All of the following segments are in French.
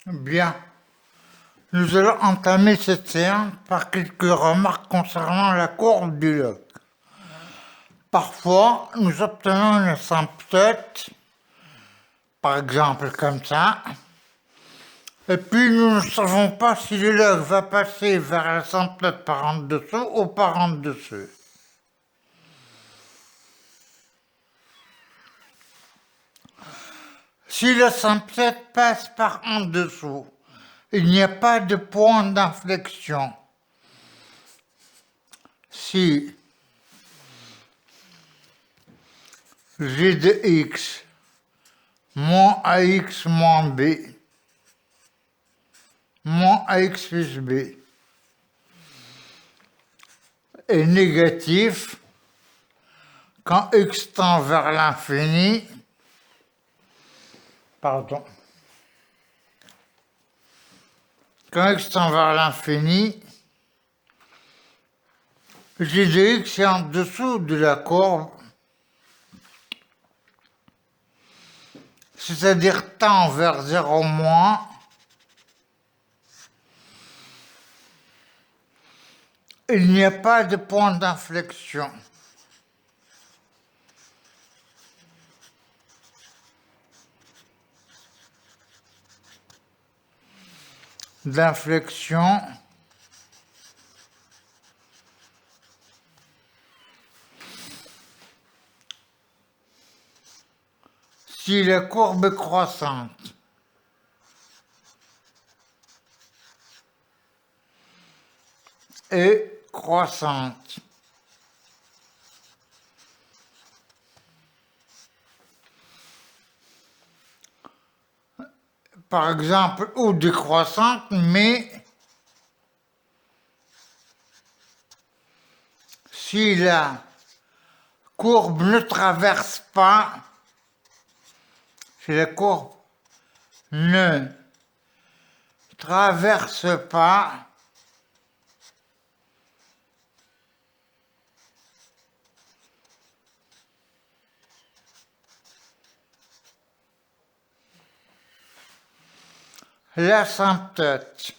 Bien, nous allons entamer cette séance par quelques remarques concernant la courbe du log. Parfois, nous obtenons une asymptote, par exemple comme ça, et puis nous ne savons pas si le log va passer vers l'asymptote par en dessous ou par en dessous. Si l'asymptote passe par en dessous, il n'y a pas de point d'inflexion. Si g de x moins ax moins b moins ax plus b est négatif quand x tend vers l'infini, quand x tend vers l'infini, g de x est en dessous de la courbe, c'est-à-dire tend vers 0 moins, il n'y a pas de point d'inflexion. Si la courbe est croissante. Et croissante. Par exemple, ou décroissante, mais si la courbe ne traverse pas, si la courbe ne traverse pas l'asymptote.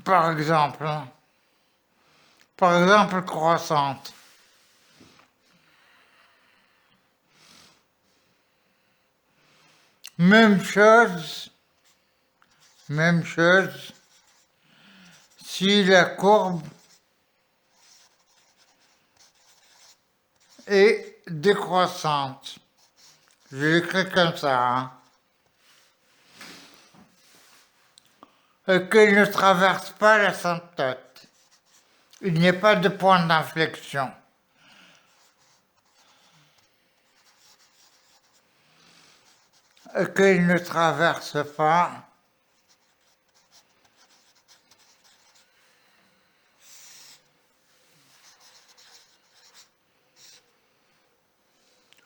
Par exemple croissante. Même chose, si la courbe est décroissante. Je l'écris comme ça. Qu'elle ne traverse pas l'asymptote. Il n'y a pas de point d'inflexion. Qu'elle ne traverse pas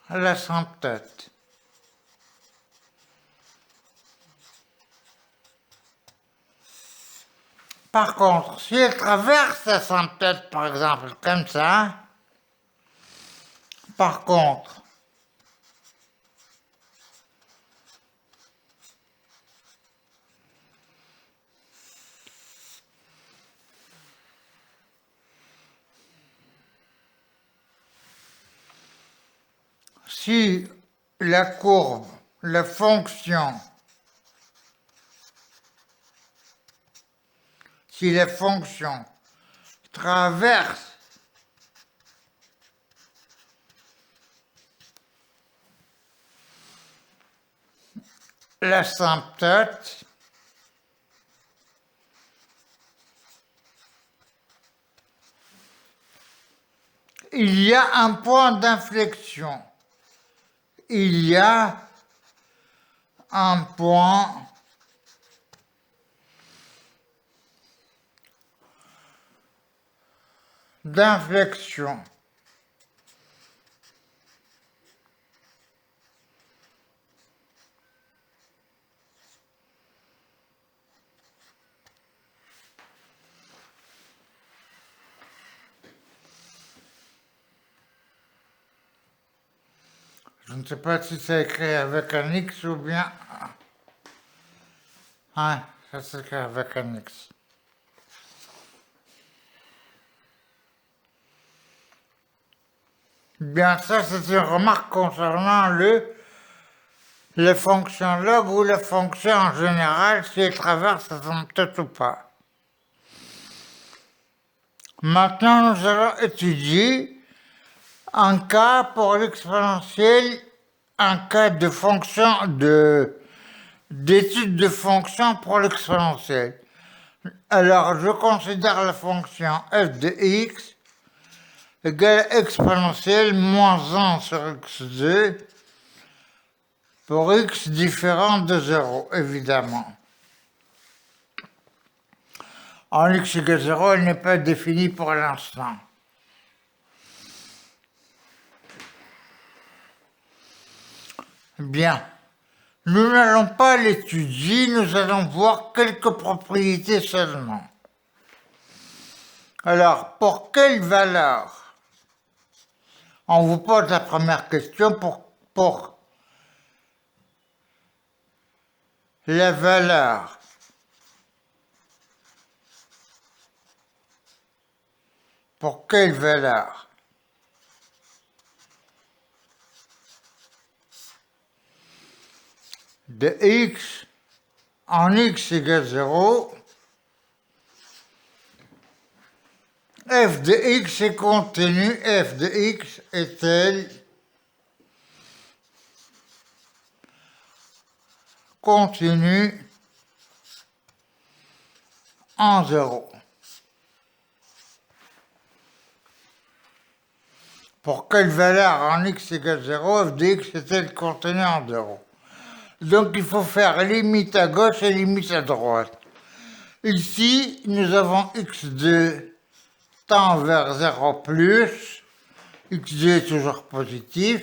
l'asymptote. Par contre, si elle traverse l'asymptote, par exemple, comme ça, par contre, si la courbe, la fonction, si la fonction traverse l'asymptote, il y a un point d'inflexion. Il y a un point d'inflexion. Je ne sais pas si c'est écrit avec un X ou bien... Ouais, ça s'écrit avec un X. Bien, ça c'est une remarque concernant les fonctions log ou les fonctions en général, si elles traversent cette asymptote ou pas. Maintenant, nous allons étudier un cas pour l'exponentielle, un cas de fonction d'étude de fonction pour l'exponentielle. Alors, je considère la fonction f de x égale exponentielle moins 1 sur x2 pour x différent de 0, évidemment. En x égale 0, elle n'est pas définie pour l'instant. Bien. Nous n'allons pas l'étudier, nous allons voir quelques propriétés seulement. Alors, pour quelle valeur? On vous pose la première question pour la valeur pour quelle valeur? De x en x égale 0, f de x est continu, f de x est-elle continue en 0? Pour quelle valeur en x égale 0, f de x est-elle continue en 0? Donc il faut faire limite à gauche et limite à droite. Ici, nous avons x2 tend vers 0 plus, x2 est toujours positif,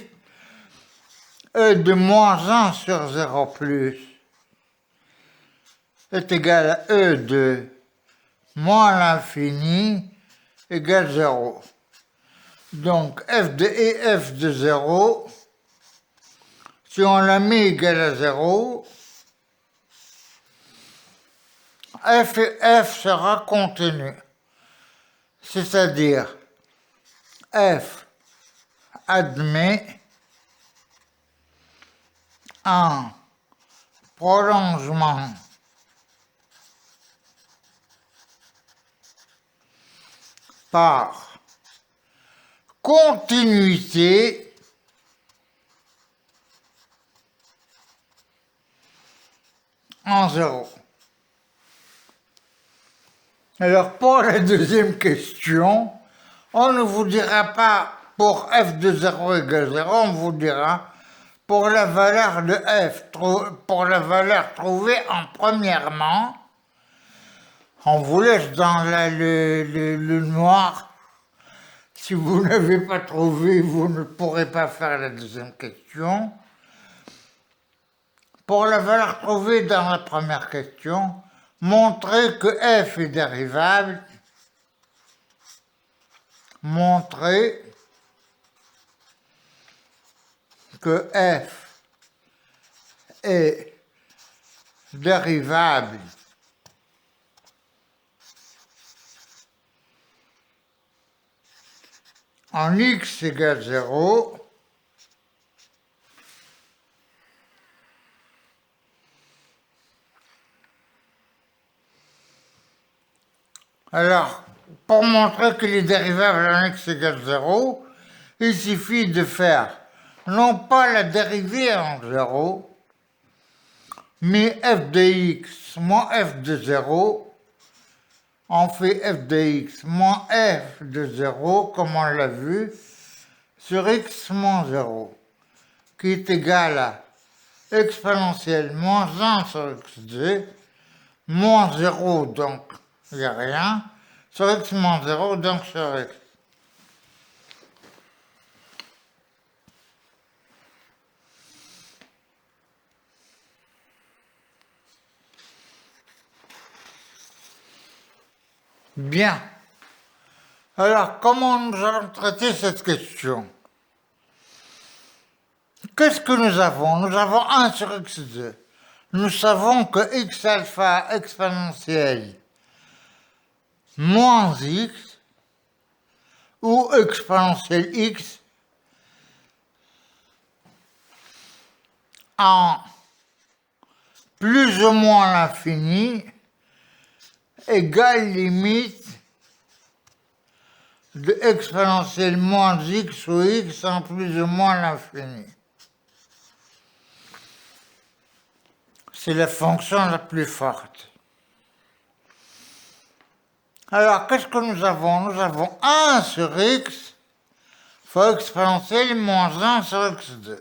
e de moins 1 sur 0 plus est égal à e de moins l'infini égale 0. Donc f de e f de 0, si on la met égale à 0, f sera continu. C'est-à-dire f admet un prolongement par continuité en 0. Alors pour la deuxième question, on ne vous dira pas pour f de 0 égale 0, on vous dira pour la valeur de f, pour la valeur trouvée en premièrement, on vous laisse dans le noir. Si vous n'avez pas trouvé, vous ne pourrez pas faire la deuxième question. Pour la valeur trouvée dans la première question, montrez que f est dérivable. Montrez que f est dérivable en x égale 0 Alors, pour montrer qu'il est dérivable en x égale 0, il suffit de faire non pas la dérivée en 0, mais f de x moins f de 0, on fait f de x moins f de 0, comme on l'a vu, sur x moins 0, qui est égal à exponentielle moins 1 sur x2, moins 0, donc il n'y a rien, sur x moins 0, donc sur x. Bien. Alors, comment nous allons traiter cette question? qu'est-ce que nous avons? Nous avons 1 sur x2. Nous savons que x alpha exponentielle moins x ou exponentielle x en plus ou moins l'infini égale limite de exponentielle moins x ou x en plus ou moins l'infini. C'est la fonction la plus forte. Alors, qu'est-ce que nous avons? Nous avons 1 sur x fois exponentielle moins 1 sur x2,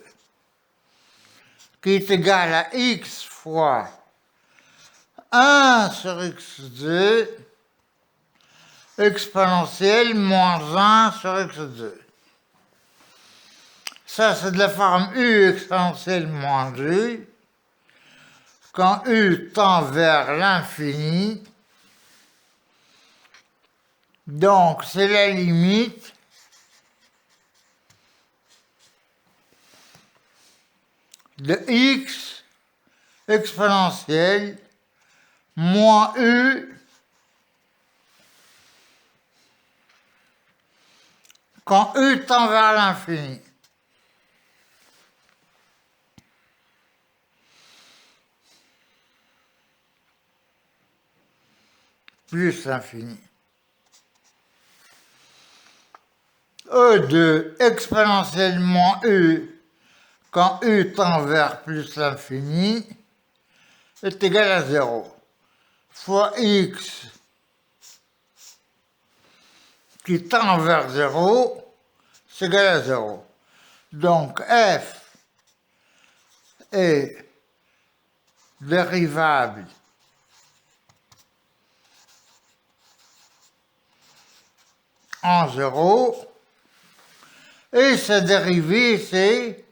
qui est égal à x fois 1 sur x2 exponentielle moins 1 sur x2. Ça, c'est de la forme u exponentielle moins u. Quand u tend vers l'infini, donc c'est la limite de x exponentielle moins u quand u tend vers l'infini. Plus l'infini. E de exponentiellement u quand u tend vers plus l'infini est égal à 0 fois x qui tend vers 0 c'est égal à 0. Donc f est dérivable en 0 et sa dérivée c'est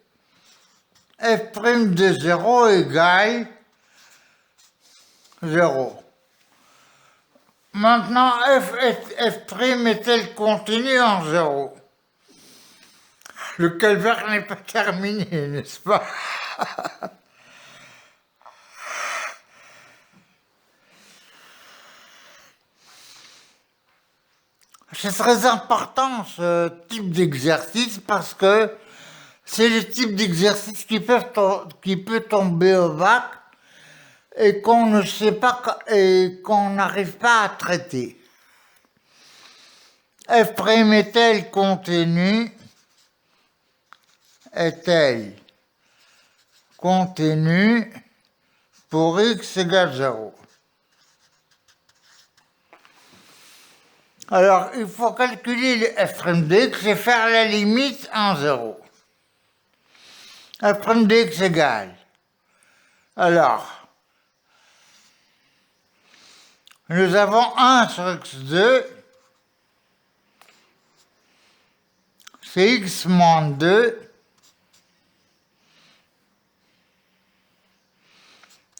f' de 0 égale 0. Maintenant, f' est-elle continue en 0? Le calvaire n'est pas terminé, n'est-ce pas? C'est très important ce type d'exercice parce que c'est le type d'exercice qui peut tomber au bac et qu'on ne sait pas et qu'on n'arrive pas à traiter. F' est-elle continue? Est-elle continue pour x égale 0? Alors, il faut calculer le f' de x et faire la limite en 0. F' de x égale. Alors, nous avons 1 sur x2, c'est x moins 2,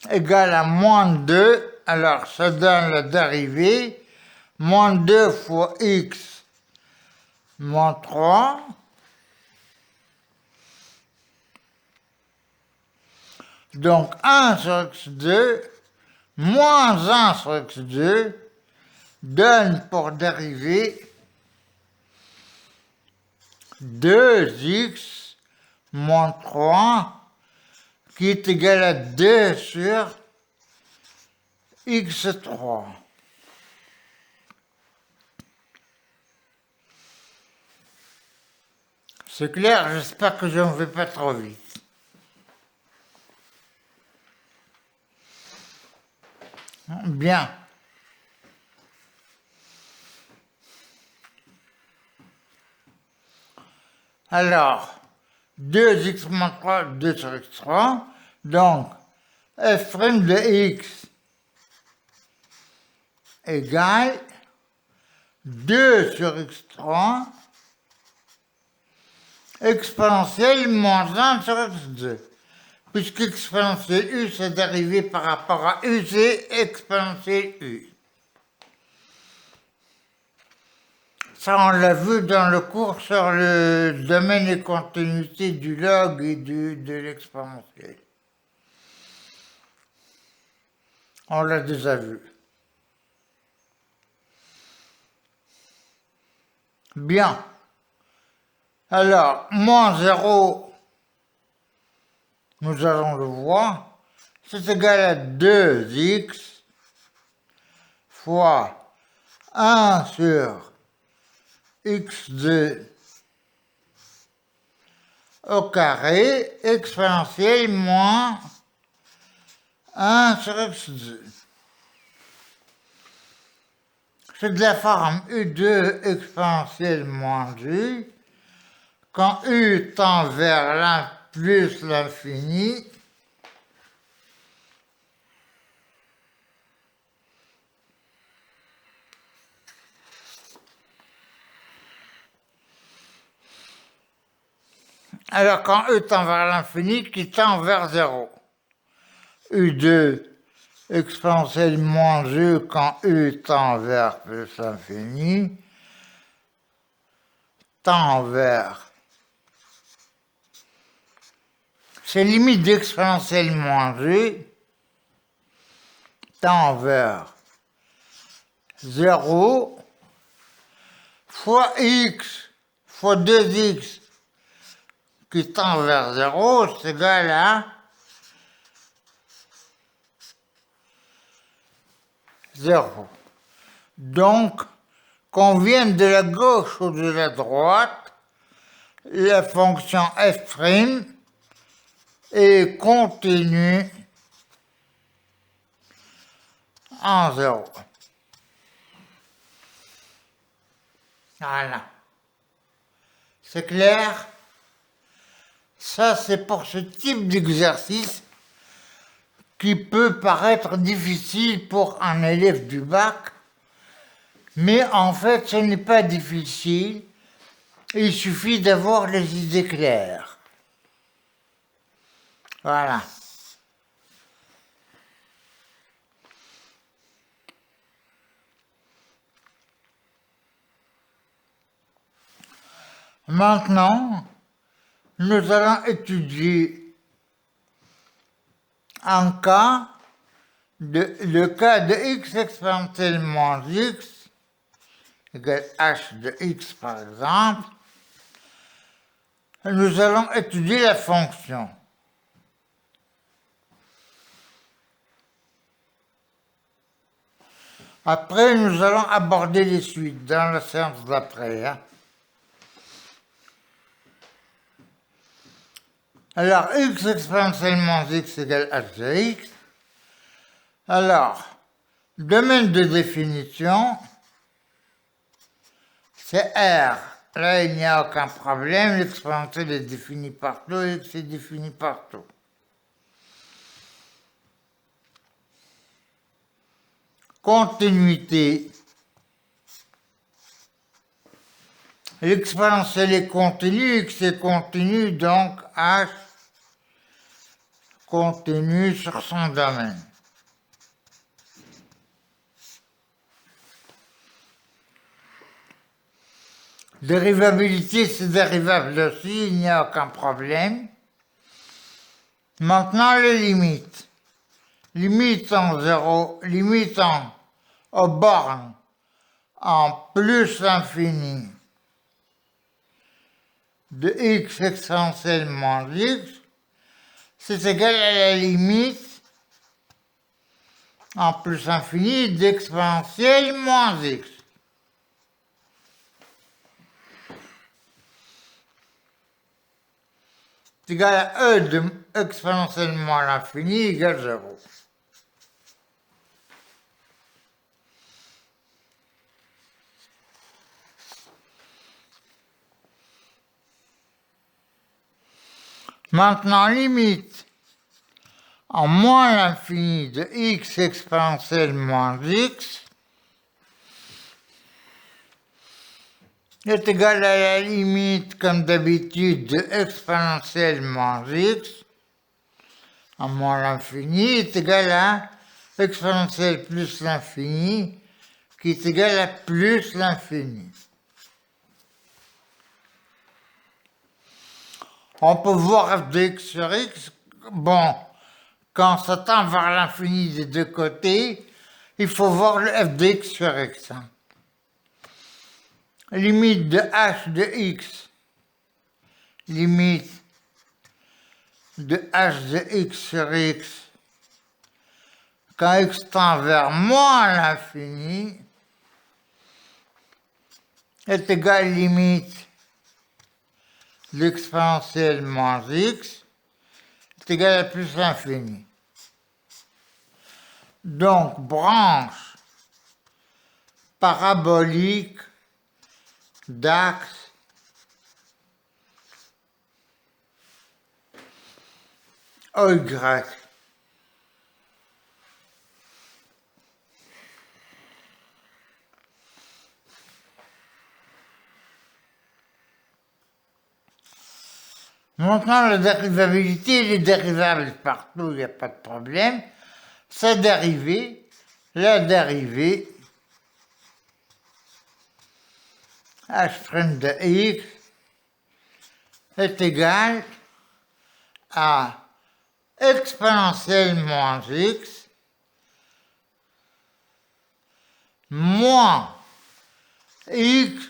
égale à moins 2, alors ça donne la dérivée, moins 2 fois x moins 3, donc 1 sur x2 moins 1 sur x2 donne pour dérivée 2x moins 3 qui est égal à 2 sur x3. C'est clair, j'espère que je ne vais pas trop vite. Bien. Alors, 2x moins 3, 2 sur x3. Donc, f' de x égale 2 sur x3 exponentielle moins 1 sur x2. Puisque exponentielle u, c'est dérivé par rapport à u, c'est exponentielle u. Ça, on l'a vu dans le cours sur le domaine et continuité du log et de l'exponentiel. On l'a déjà vu. Bien. Alors, moins 0, nous allons le voir, c'est égal à 2x fois 1 sur x2 au carré exponentielle moins 1 sur x2. C'est de la forme u2 exponentielle moins u. Quand u tend vers l'un plus l'infini, alors quand u tend vers l'infini, qui tend vers 0. u2 exponentielle moins u quand u tend vers plus l'infini, tend vers... C'est limite d'exponentielle moins u, tend vers 0 fois x fois 2x qui tend vers 0, c'est égal à 0. Donc, qu'on vienne de la gauche ou de la droite, la fonction f' est continue en 0. Voilà. C'est clair? Ça, c'est pour ce type d'exercice qui peut paraître difficile pour un élève du bac, mais en fait, ce n'est pas difficile. Il suffit d'avoir les idées claires. Voilà. Maintenant, nous allons étudier le cas de x exponentielle moins x égale h de x par exemple. Nous allons étudier la fonction. Après, nous allons aborder les suites dans la séance d'après. Alors, x exponentielle moins x égale h de x. Alors, domaine de définition, c'est R. Là, il n'y a aucun problème, l'exponentielle est définie partout, x est défini partout. Continuité. L'exponentielle est continue, x est continu, donc h continue sur son domaine. Dérivabilité, c'est dérivable aussi, il n'y a aucun problème. Maintenant, les limites. Limitant 0, limitant aux bornes en plus l'infini de x exponentielle moins x, c'est égal à la limite en plus infini d'exponentielle moins x. C'est égal à e de exponentielle moins l'infini égale 0. Maintenant, limite en moins l'infini de x exponentielle moins x est égal à la limite, comme d'habitude, de exponentielle moins x en moins l'infini est égal à exponentielle plus l'infini qui est égal à plus l'infini. On peut voir f de x sur x. Bon, quand ça tend vers l'infini des deux côtés, il faut voir le f de x sur x. Limite de h de x, limite de h de x sur x, quand x tend vers moins l'infini, est égal limite de l'exponentielle moins x, est égal à plus l'infini. Donc, branche parabolique d'axe OY. Maintenant, la dérivabilité, elle est dérivable partout, il n'y a pas de problème. Sa dérivée, la dérivée h' de x est égale à exponentielle moins x moins x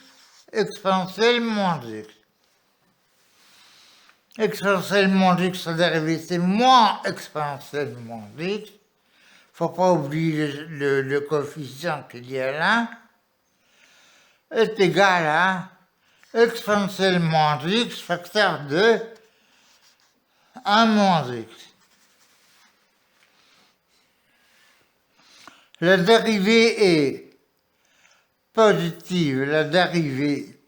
exponentielle moins x. Exponentielle moins x, sa dérivée, c'est moins exponentielle moins x. Il ne faut pas oublier le coefficient qu'il y a là. Est égal à exponentielle moins x facteur de 1 moins x. La dérivée est positive, la dérivée,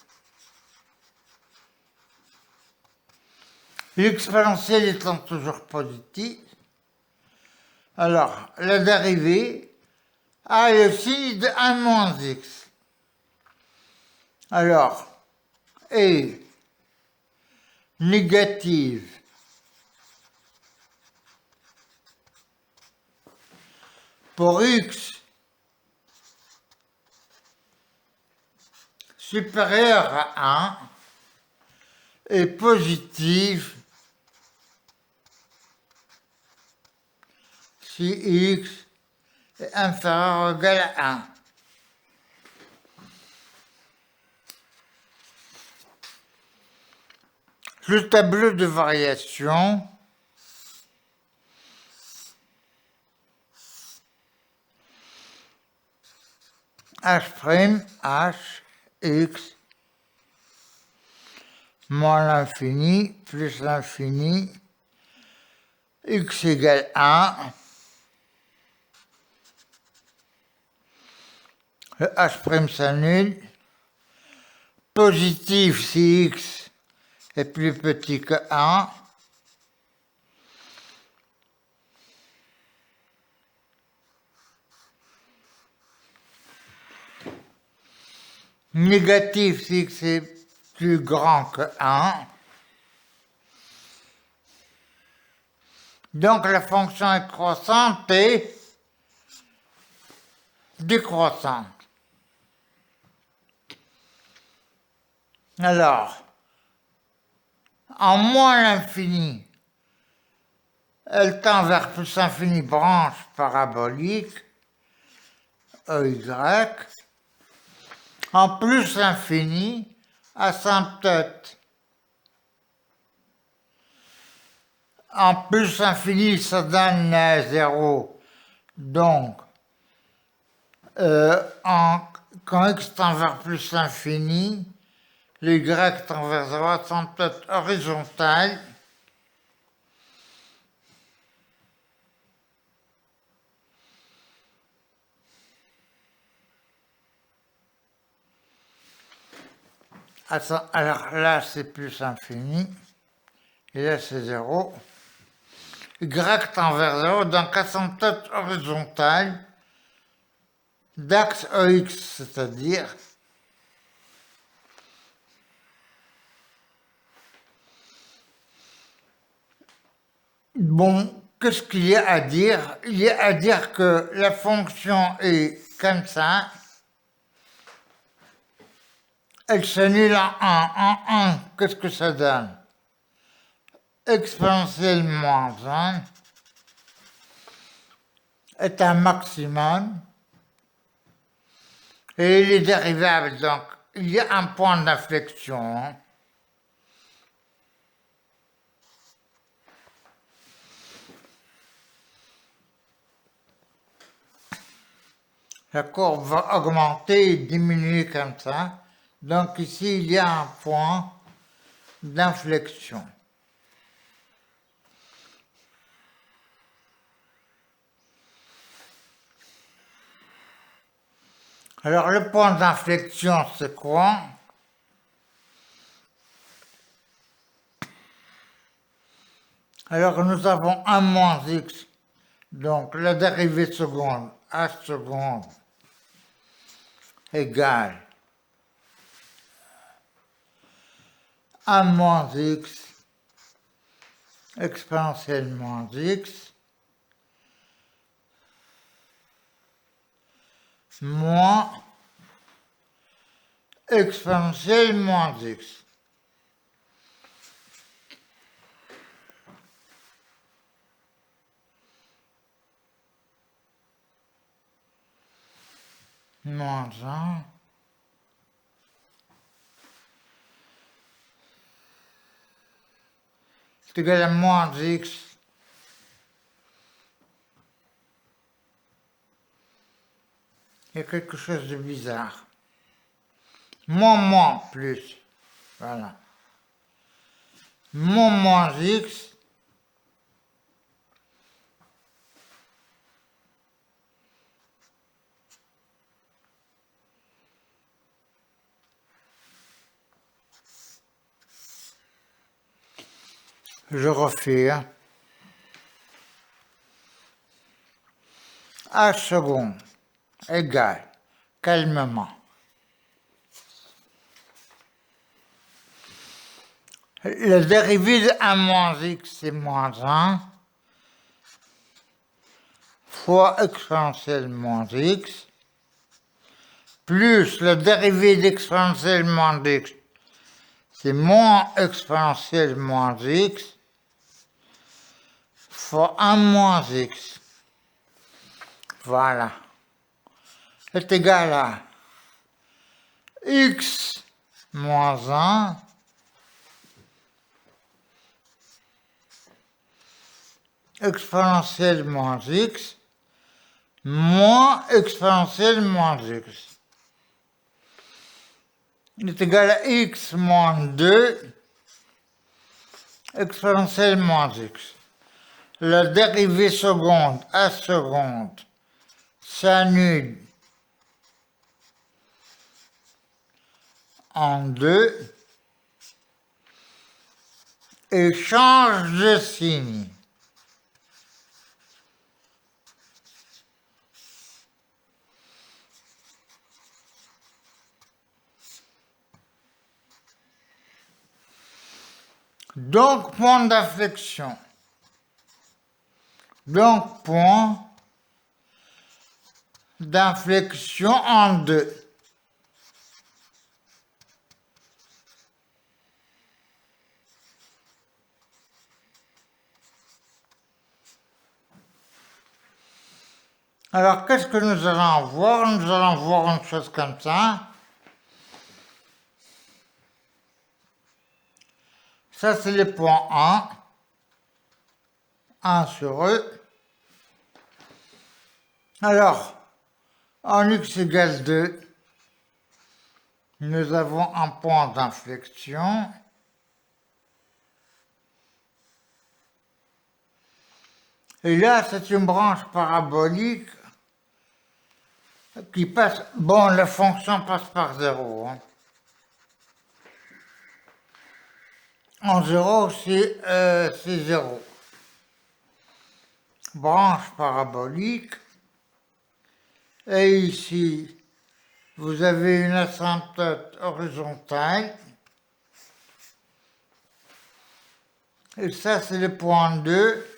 l'exponentielle étant toujours positive, alors la dérivée a le signe de 1 moins x. Alors, est négative pour x supérieur à 1 et positive si x est inférieur ou égal à 1. Le tableau de variation h' x moins l'infini plus l'infini x égale 1. Le h' s'annule. Positif si x est plus petit que 1. Négatif si x est plus grand que 1. Donc la fonction est croissante et décroissante. Alors, en moins l'infini, elle tend vers plus l'infini, branche parabolique, EY. En plus l'infini, asymptote. En plus infini, ça donne 0. Donc, quand x tend vers plus l'infini, le y tend vers 0, asymptote horizontale. Alors là, c'est plus infini. Et là, c'est 0. Y tend vers 0, donc asymptote horizontale d'axe EX, c'est-à-dire bon, qu'est-ce qu'il y a à dire? Il y a à dire que la fonction est comme ça. Elle s'annule en 1. En 1, qu'est-ce que ça donne? exponentielle moins 1 est un maximum et il est dérivable, donc il y a un point d'inflexion. La courbe va augmenter et diminuer comme ça. Donc ici, il y a un point d'inflexion. Alors le point d'inflexion, c'est quoi? Alors nous avons 1 moins x, donc la dérivée seconde, h seconde, égale 1 moins x exponentielle moins x moins exponentielle moins x. Moins 1 c'est égal à moins x il y a quelque chose de bizarre. Moins plus. Voilà. Moins x je refais. H seconde égale, calmement, la dérivée de 1 moins x, c'est moins 1, fois exponentielle moins x, plus la dérivée d'exponentielle moins x, c'est moins exponentielle moins x, fois 1 moins x. Voilà. C'est égal à x moins 1 exponentielle moins x moins exponentielle moins x. Il est égal à x moins 2 exponentielle moins x. La dérivée seconde à seconde s'annule en 2 et change de signe. Donc, point d'inflexion. Donc, point d'inflexion en 2. Alors, qu'est-ce que nous allons voir? Nous allons voir une chose comme ça. Ça, c'est les points 1 sur eux. Alors, en x égale 2, nous avons un point d'inflexion. Et là, c'est une branche parabolique qui passe... Bon, la fonction passe par 0. En 0, c'est 0. Branche parabolique. Et ici, vous avez une asymptote horizontale. Et ça, c'est le point 2.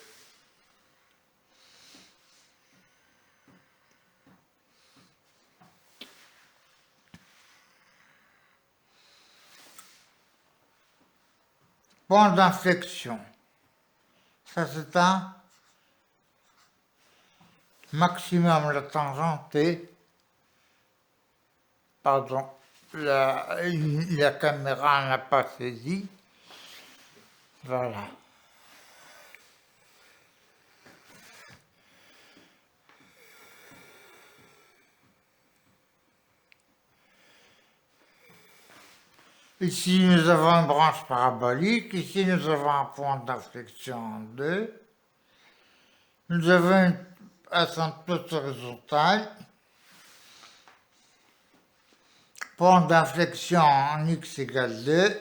Point d'inflexion. Ça c'est un maximum. La tangente est... Pardon, la caméra n'a pas saisi. Voilà. Ici, nous avons une branche parabolique. Ici, nous avons un point d'inflexion en deux. Nous avons une asymptote horizontale. Point d'inflexion en x égale 2.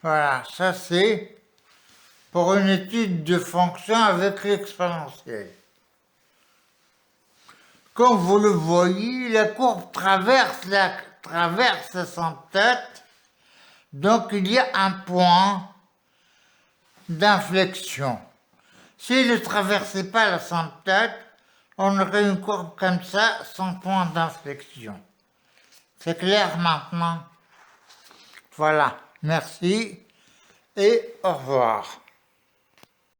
Voilà, ça c'est pour une étude de fonction avec l'exponentielle. Comme vous le voyez, la courbe traverse l'asymptote, donc il y a un point d'inflexion. S'il ne traversait pas l'asymptote, on aurait une courbe comme ça, sans point d'inflexion. C'est clair maintenant? Voilà, merci et au revoir.